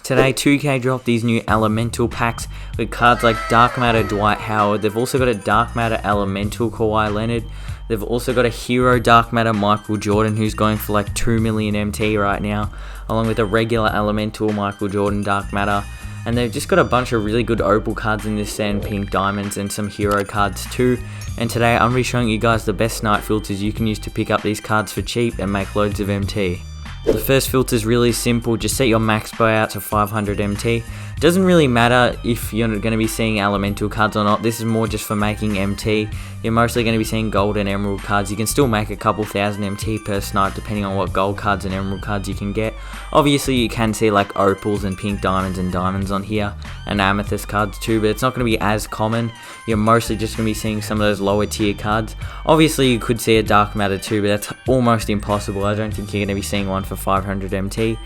Today 2K dropped these new elemental packs with cards like Dark Matter Dwight Howard. They've also got a Dark Matter Elemental Kawhi Leonard. They've also got a Hero Dark Matter Michael Jordan, who's going for like 2 million MT right now, along with a regular Elemental Michael Jordan Dark Matter. And they've just got a bunch of really good Opal cards in this set, and pink diamonds, and some hero cards too. And today I'm going to be showing you guys the best Snipe filters you can use to pick up these cards for cheap and make loads of MT. The first filter is really simple. Just set your max buyout to 500 MT. It doesn't really matter if you're going to be seeing elemental cards or not. This is more just for making MT. You're mostly going to be seeing gold and emerald cards. You can still make a couple thousand MT per snipe depending on what gold cards and emerald cards you can get. Obviously you can see like opals and pink diamonds and diamonds on here, and amethyst cards too, but it's not going to be as common. You're mostly just going to be seeing some of those lower tier cards. Obviously you could see a dark matter too, but that's almost impossible. I don't think you're going to be seeing one for 500 MT.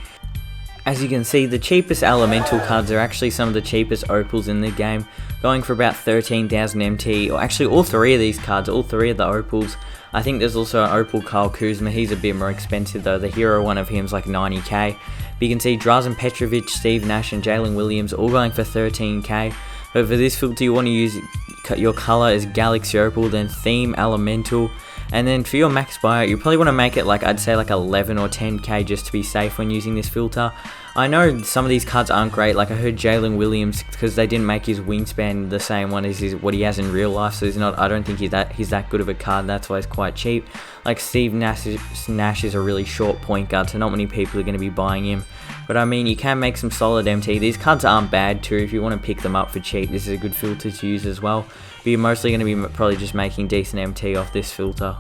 As you can see, the cheapest elemental cards are actually some of the cheapest opals in the game, going for about 13,000 MT, or actually all three of these cards, all three of the opals. I think there's also an opal Kyle Kuzma. He's a bit more expensive though. The hero one of him is like 90k. But you can see Drazen Petrovic, Steve Nash and Jalen Williams all going for 13k. But for this filter you want to use your color as Galaxy Opal, then theme elemental. And then for your max buyout, you probably want to make it like, I'd say like 11 or 10k just to be safe when using this filter. I know some of these cards aren't great, like I heard Jalen Williams, because they didn't make his wingspan the same one as what he has in real life, so I don't think he's that good of a card, that's why he's quite cheap. Like Steve Nash is a really short point guard, so not many people are going to be buying him. But I mean, you can make some solid MT. These cards aren't bad too. If you want to pick them up for cheap, this is a good filter to use as well. But you're mostly going to be probably just making decent MT off this filter.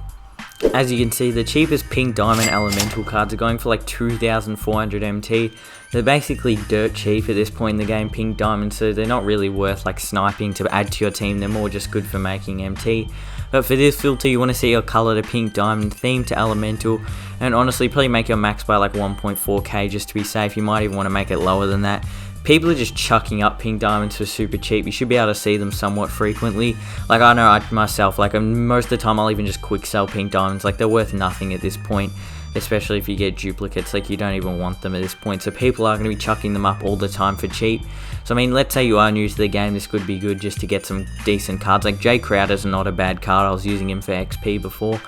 As you can see, the cheapest pink diamond elemental cards are going for like 2,400 MT. They're basically dirt cheap at this point in the game, pink diamonds, so they're not really worth like sniping to add to your team. They're more just good for making MT. But for this filter, you want to see your color to pink diamond, theme to elemental, and honestly probably make your max by like 1.4k just to be safe. You might even want to make it lower than that. People are just chucking up pink diamonds for super cheap. You should be able to see them somewhat frequently. Like I know myself, like most of the time I'll even just quick sell pink diamonds. Like they're worth nothing at this point, especially if you get duplicates. Like you don't even want them at this point. So people are going to be chucking them up all the time for cheap. So I mean, let's say you are new to the game, this could be good just to get some decent cards. Like Jay Crowder's not a bad card. I was using him for XP before.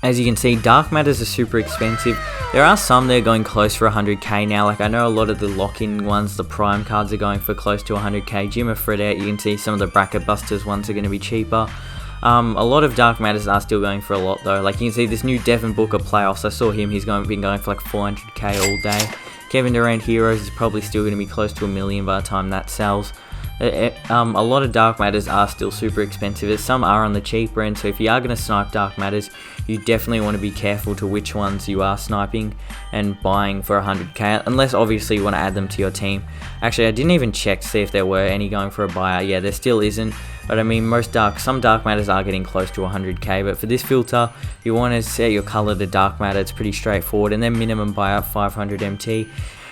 As you can see, dark matters are super expensive. There are some that are going close for 100k now. Like I know a lot of the lock-in ones, the prime cards are going for close to 100k. Jimmer Fredette, you can see some of the bracket busters ones are going to be cheaper. A lot of dark matters are still going for a lot though. Like you can see this new Devin Booker playoffs. I saw him. He's been going for like 400k all day. Kevin Durant Heroes is probably still going to be close to 1 million by the time that sells. A lot of dark matters are still super expensive. Some are on the cheaper end, so if you are going to snipe dark matters, you definitely want to be careful to which ones you are sniping and buying for 100k, unless obviously you want to add them to your team. Actually, I didn't even check to see if there were any going for a buyout. Yeah, there still isn't, but I mean some dark matters are getting close to 100k. But for this filter, you want to set your color to dark matter. It's pretty straightforward, and then minimum buyout 500 MT.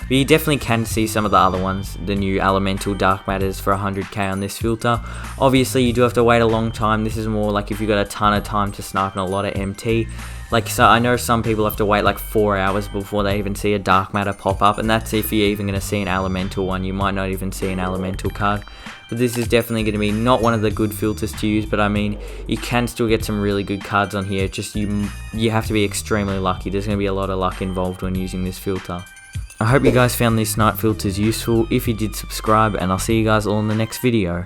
But you definitely can see some of the other ones, the new elemental dark matters for 100k on this filter. Obviously you do have to wait a long time. This is more like if you've got a ton of time to snipe and a lot of MT. Like, so I know some people have to wait like 4 hours before they even see a dark matter pop up, and that's if you're even going to see an elemental one. You might not even see an elemental card. But this is definitely going to be not one of the good filters to use, but I mean, you can still get some really good cards on here. Just you have to be extremely lucky. There's going to be a lot of luck involved when using this filter. I hope you guys found these snipe filters useful. If you did, subscribe, and I'll see you guys all in the next video.